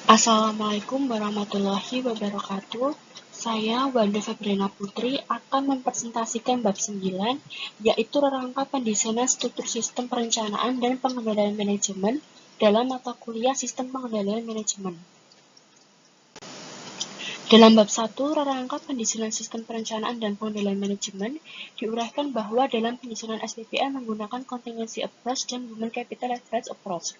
Assalamualaikum warahmatullahi wabarakatuh. Saya Wanda Febriana Putri akan mempresentasikan bab 9, yaitu rangka pendesainan struktur sistem perencanaan dan pengendalian manajemen dalam mata kuliah Sistem Pengendalian Manajemen. Dalam bab 1, rangka pendesainan sistem perencanaan dan pengendalian manajemen, diuraikan bahwa dalam pendesainan SPPM menggunakan contingency approach dan human capital leverage approach,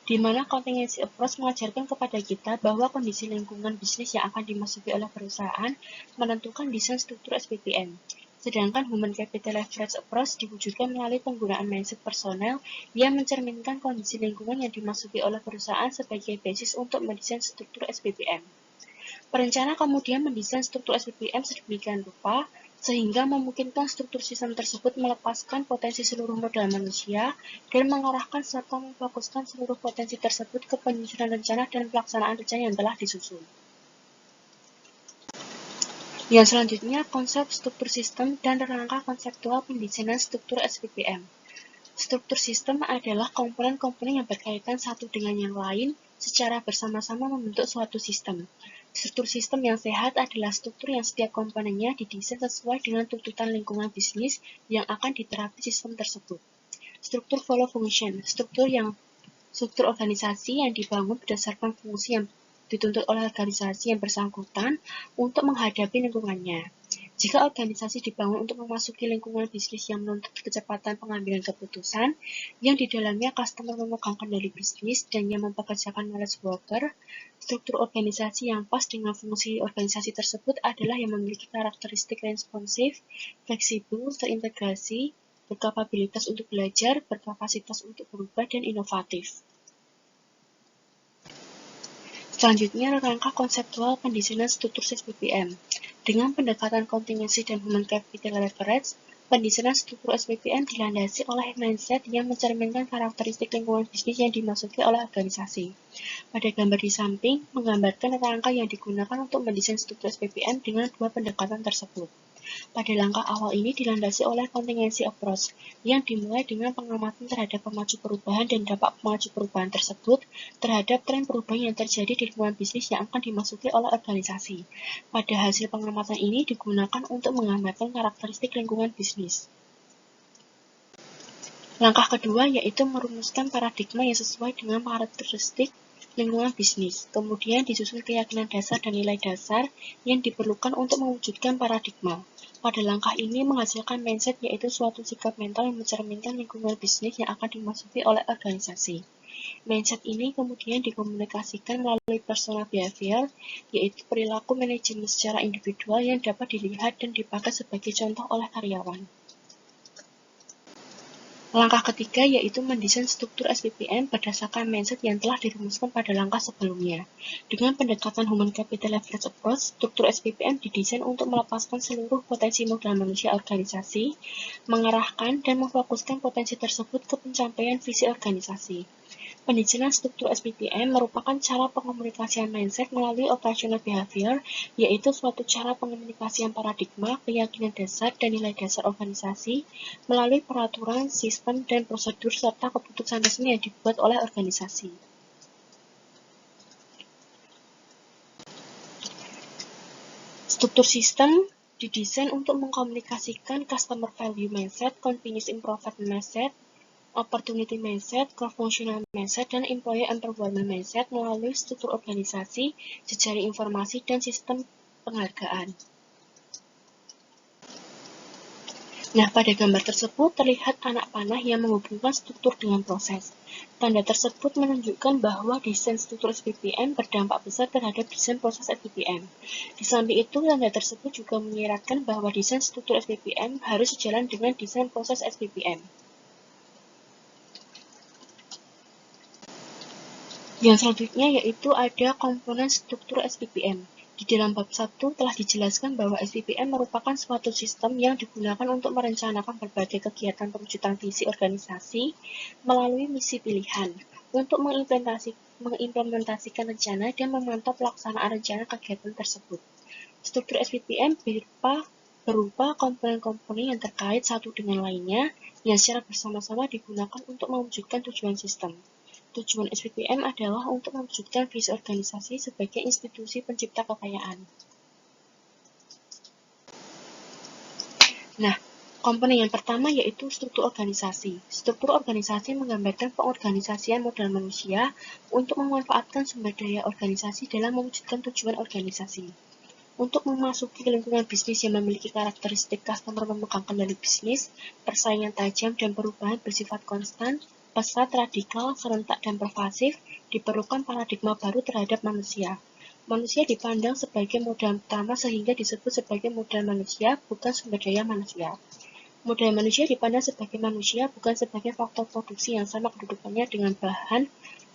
di mana contingency approach mengajarkan kepada kita bahwa kondisi lingkungan bisnis yang akan dimasuki oleh perusahaan menentukan desain struktur SPPM. Sedangkan human capital leverage approach diwujudkan melalui penggunaan mindset personel yang mencerminkan kondisi lingkungan yang dimasuki oleh perusahaan sebagai basis untuk mendesain struktur SPPM. Perencana kemudian mendesain struktur SPPM sedemikian rupa sehingga memungkinkan struktur sistem tersebut melepaskan potensi seluruh modal manusia dan mengarahkan serta memfokuskan seluruh potensi tersebut ke penyusunan rencana dan pelaksanaan rencana yang telah disusun. Yang selanjutnya, konsep struktur sistem dan rangka konseptual pendesainan struktur SPPM. Struktur sistem adalah komponen-komponen yang berkaitan satu dengan yang lain secara bersama-sama membentuk suatu sistem. Struktur sistem yang sehat adalah struktur yang setiap komponennya didesain sesuai dengan tuntutan lingkungan bisnis yang akan diterapi sistem tersebut. Struktur follow function, struktur organisasi yang dibangun berdasarkan fungsi yang dituntut oleh organisasi yang bersangkutan untuk menghadapi lingkungannya. Jika organisasi dibangun untuk memasuki lingkungan bisnis yang menuntut kecepatan pengambilan keputusan, yang di dalamnya customer memegang kendali bisnis dan yang mempekerjakan knowledge worker, struktur organisasi yang pas dengan fungsi organisasi tersebut adalah yang memiliki karakteristik responsif, fleksibel, terintegrasi, berkapabilitas untuk belajar, berkapasitas untuk berubah, dan inovatif. Selanjutnya, rangka konseptual pendesainan struktur SPPM. Dengan pendekatan kontingensi dan human capital leverage, pendesainan struktur SPPM dilandasi oleh mindset yang mencerminkan karakteristik lingkungan bisnis yang dimasuki oleh organisasi. Pada gambar di samping, menggambarkan rangka yang digunakan untuk mendesain struktur SPPM dengan dua pendekatan tersebut. Pada langkah awal ini dilandasi oleh contingency approach, yang dimulai dengan pengamatan terhadap pemacu perubahan dan dampak pemacu perubahan tersebut terhadap tren perubahan yang terjadi di lingkungan bisnis yang akan dimasuki oleh organisasi. Pada hasil pengamatan ini digunakan untuk menggambarkan karakteristik lingkungan bisnis. Langkah kedua yaitu merumuskan paradigma yang sesuai dengan karakteristik lingkungan bisnis. Kemudian disusun keyakinan dasar dan nilai dasar yang diperlukan untuk mewujudkan paradigma. Pada langkah ini menghasilkan mindset yaitu suatu sikap mental yang mencerminkan lingkungan bisnis yang akan dimasuki oleh organisasi. Mindset ini kemudian dikomunikasikan melalui personal behavior, yaitu perilaku manajemen secara individual yang dapat dilihat dan dipakai sebagai contoh oleh karyawan. Langkah ketiga yaitu mendesain struktur SPPM berdasarkan mindset yang telah dirumuskan pada langkah sebelumnya. Dengan pendekatan human capital leverage approach, struktur SPPM didesain untuk melepaskan seluruh potensi modal manusia organisasi, mengarahkan dan memfokuskan potensi tersebut ke pencapaian visi organisasi. Pendesainan struktur SPPM merupakan cara pengomunikasian mindset melalui operational behavior, yaitu suatu cara pengomunikasian paradigma, keyakinan dasar, dan nilai dasar organisasi melalui peraturan, sistem, dan prosedur serta keputusan resmi yang dibuat oleh organisasi. Struktur sistem didesain untuk mengkomunikasikan customer value mindset, continuous improvement mindset, opportunity mindset, cross-functional mindset, dan employee empowerment mindset melalui struktur organisasi, jejaring informasi, dan sistem penghargaan. Nah, pada gambar tersebut terlihat anak panah yang menghubungkan struktur dengan proses. Tanda tersebut menunjukkan bahwa desain struktur SPPM berdampak besar terhadap desain proses SPPM. Di samping itu, tanda tersebut juga menyiratkan bahwa desain struktur SPPM harus sejalan dengan desain proses SPPM. Yang selanjutnya yaitu ada komponen struktur SPPM. Di dalam bab 1 telah dijelaskan bahwa SPPM merupakan suatu sistem yang digunakan untuk merencanakan berbagai kegiatan perwujudan visi organisasi melalui misi pilihan, untuk mengimplementasikan rencana dan memantau pelaksanaan rencana kegiatan tersebut. Struktur SPPM berupa komponen-komponen yang terkait satu dengan lainnya yang secara bersama-sama digunakan untuk mewujudkan tujuan sistem. Tujuan SPPM adalah untuk mewujudkan visi organisasi sebagai institusi pencipta kekayaan. Nah, komponen yang pertama yaitu struktur organisasi. Struktur organisasi menggambarkan pengorganisasian modal manusia untuk memanfaatkan sumber daya organisasi dalam mewujudkan tujuan organisasi. Untuk memasuki lingkungan bisnis yang memiliki karakteristik customer memegang kendali bisnis, persaingan tajam dan perubahan bersifat konstan, pesat, radikal, serentak, dan pervasif, diperlukan paradigma baru terhadap manusia. Manusia dipandang sebagai modal utama sehingga disebut sebagai modal manusia, bukan sumber daya manusia. Modal manusia dipandang sebagai manusia, bukan sebagai faktor produksi yang sama kedudukannya dengan bahan,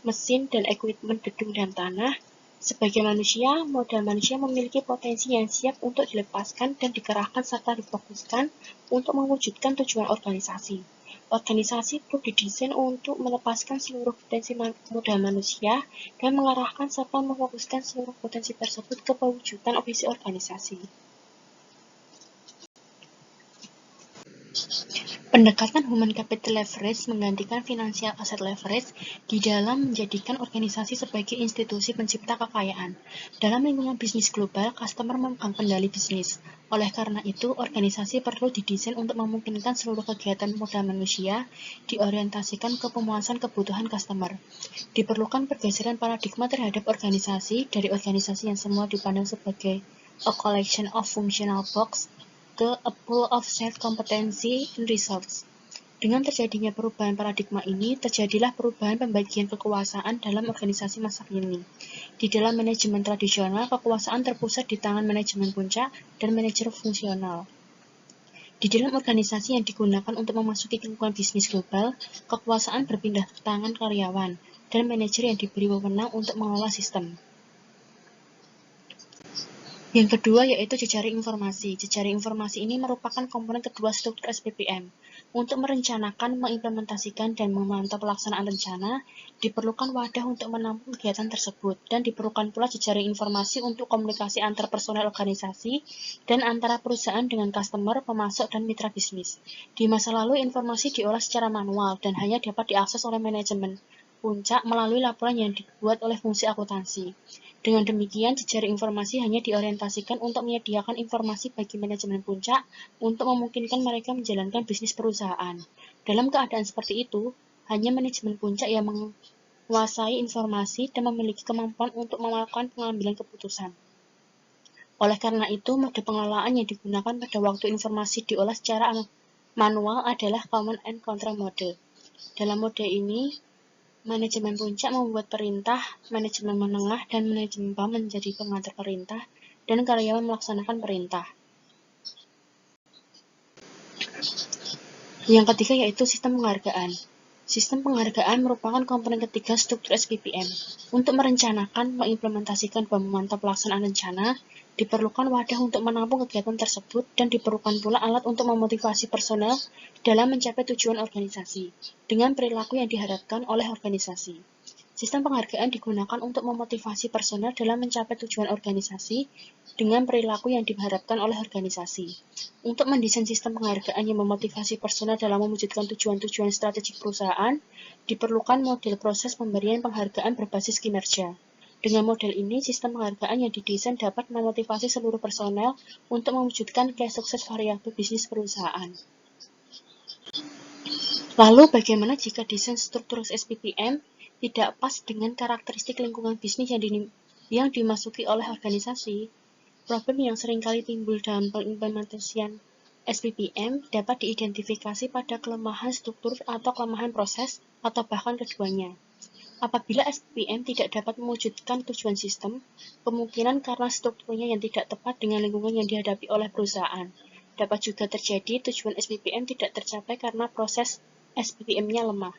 mesin, dan equipment gedung dan tanah. Sebagai manusia, modal manusia memiliki potensi yang siap untuk dilepaskan dan dikerahkan serta difokuskan untuk mewujudkan tujuan organisasi. Organisasi perlu didesain untuk melepaskan seluruh potensi modal manusia dan mengarahkan serta memfokuskan seluruh potensi tersebut ke pewujudan visi organisasi. Pendekatan human capital leverage menggantikan financial asset leverage di dalam menjadikan organisasi sebagai institusi pencipta kekayaan. Dalam lingkungan bisnis global, customer memegang kendali bisnis. Oleh karena itu, organisasi perlu didesain untuk memungkinkan seluruh kegiatan modal manusia diorientasikan ke pemuasan kebutuhan customer. Diperlukan pergeseran paradigma terhadap organisasi dari organisasi yang semua dipandang sebagai a collection of functional blocks ke a pool of shared competency and results. Dengan terjadinya perubahan paradigma ini, terjadilah perubahan pembagian kekuasaan dalam organisasi masa kini. Di dalam manajemen tradisional, kekuasaan terpusat di tangan manajemen puncak dan manajer fungsional. Di dalam organisasi yang digunakan untuk memasuki lingkungan bisnis global, kekuasaan berpindah ke tangan karyawan dan manajer yang diberi wewenang untuk mengelola sistem. Yang kedua yaitu jejaring informasi. Jejaring informasi ini merupakan komponen kedua struktur SPPM. Untuk merencanakan, mengimplementasikan, dan memantau pelaksanaan rencana, diperlukan wadah untuk menampung kegiatan tersebut, dan diperlukan pula jejaring informasi untuk komunikasi antar personel organisasi dan antara perusahaan dengan customer, pemasok, dan mitra bisnis. Di masa lalu, informasi diolah secara manual dan hanya dapat diakses oleh manajemen puncak melalui laporan yang dibuat oleh fungsi akuntansi. Dengan demikian, jejaring informasi hanya diorientasikan untuk menyediakan informasi bagi manajemen puncak untuk memungkinkan mereka menjalankan bisnis perusahaan. Dalam keadaan seperti itu, hanya manajemen puncak yang menguasai informasi dan memiliki kemampuan untuk melakukan pengambilan keputusan. Oleh karena itu, mode pengelolaan yang digunakan pada waktu informasi diolah secara manual adalah command and control mode. Dalam mode ini, manajemen puncak membuat perintah, manajemen menengah, dan manajemen bawah menjadi pengantar perintah, dan karyawan melaksanakan perintah. Yang ketiga yaitu sistem penghargaan. Sistem penghargaan merupakan komponen ketiga struktur SPPM. Untuk merencanakan, mengimplementasikan, dan memantau pelaksanaan rencana, diperlukan wadah untuk menampung kegiatan tersebut dan diperlukan pula alat untuk memotivasi personel dalam mencapai tujuan organisasi dengan perilaku yang diharapkan oleh organisasi. Sistem penghargaan digunakan untuk memotivasi personel dalam mencapai tujuan organisasi dengan perilaku yang diharapkan oleh organisasi. Untuk mendesain sistem penghargaan yang memotivasi personel dalam mewujudkan tujuan-tujuan strategik perusahaan, diperlukan model proses pemberian penghargaan berbasis kinerja. Dengan model ini, sistem penghargaan yang didesain dapat memotivasi seluruh personel untuk mewujudkan nilai sukses variabel bisnis perusahaan. Lalu, bagaimana jika desain struktur SPPM tidak pas dengan karakteristik lingkungan bisnis yang dimasuki oleh organisasi? Problem yang seringkali timbul dalam pengimplementasian SPPM dapat diidentifikasi pada kelemahan struktur atau kelemahan proses, atau bahkan keduanya. Apabila SPPM tidak dapat mewujudkan tujuan sistem, kemungkinan karena strukturnya yang tidak tepat dengan lingkungan yang dihadapi oleh perusahaan. Dapat juga terjadi tujuan SPPM tidak tercapai karena proses SPPM-nya lemah.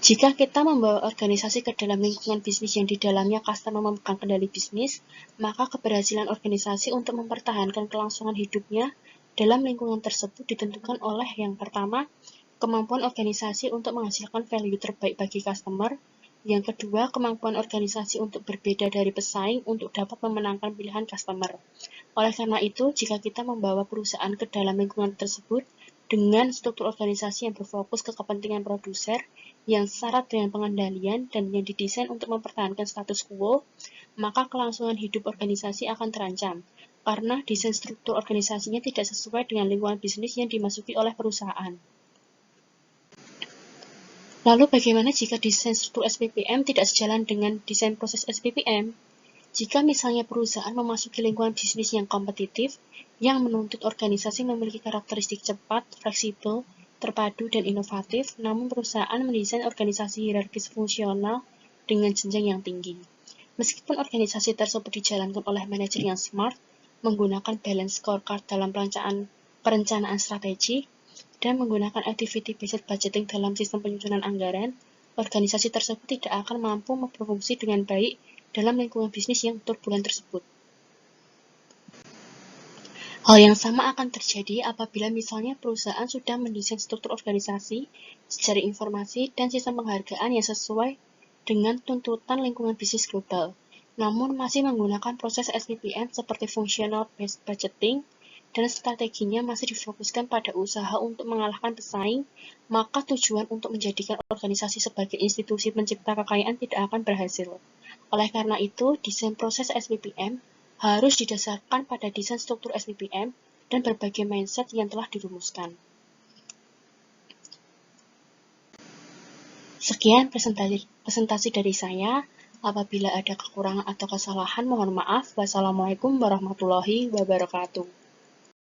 Jika kita membawa organisasi ke dalam lingkungan bisnis yang di dalamnya customer memegang kendali bisnis, maka keberhasilan organisasi untuk mempertahankan kelangsungan hidupnya dalam lingkungan tersebut ditentukan oleh yang pertama, kemampuan organisasi untuk menghasilkan value terbaik bagi customer. Yang kedua, kemampuan organisasi untuk berbeda dari pesaing untuk dapat memenangkan pilihan customer. Oleh karena itu, jika kita membawa perusahaan ke dalam lingkungan tersebut, dengan struktur organisasi yang berfokus ke kepentingan produser, yang syarat dengan pengendalian dan yang didesain untuk mempertahankan status quo, maka kelangsungan hidup organisasi akan terancam, karena desain struktur organisasinya tidak sesuai dengan lingkungan bisnis yang dimasuki oleh perusahaan. Lalu bagaimana jika desain struktur SPPM tidak sejalan dengan desain proses SPPM? Jika misalnya perusahaan memasuki lingkungan bisnis yang kompetitif, yang menuntut organisasi memiliki karakteristik cepat, fleksibel, terpadu, dan inovatif, namun perusahaan mendesain organisasi hierarkis fungsional dengan jenjang yang tinggi. Meskipun organisasi tersebut dijalankan oleh manajer yang smart, menggunakan balance scorecard dalam perencanaan strategi, dan menggunakan activity-based budgeting dalam sistem penyusunan anggaran, organisasi tersebut tidak akan mampu berfungsi dengan baik dalam lingkungan bisnis yang turbulen tersebut. Hal yang sama akan terjadi apabila misalnya perusahaan sudah mendesain struktur organisasi, sejarah informasi, dan sistem penghargaan yang sesuai dengan tuntutan lingkungan bisnis global, namun masih menggunakan proses SPPM seperti functional based budgeting, dan strateginya masih difokuskan pada usaha untuk mengalahkan pesaing, maka tujuan untuk menjadikan organisasi sebagai institusi pencipta kekayaan tidak akan berhasil. Oleh karena itu, desain proses SPPM harus didasarkan pada desain struktur SPPM dan berbagai mindset yang telah dirumuskan. Sekian presentasi dari saya. Apabila ada kekurangan atau kesalahan, mohon maaf. Wassalamualaikum warahmatullahi wabarakatuh.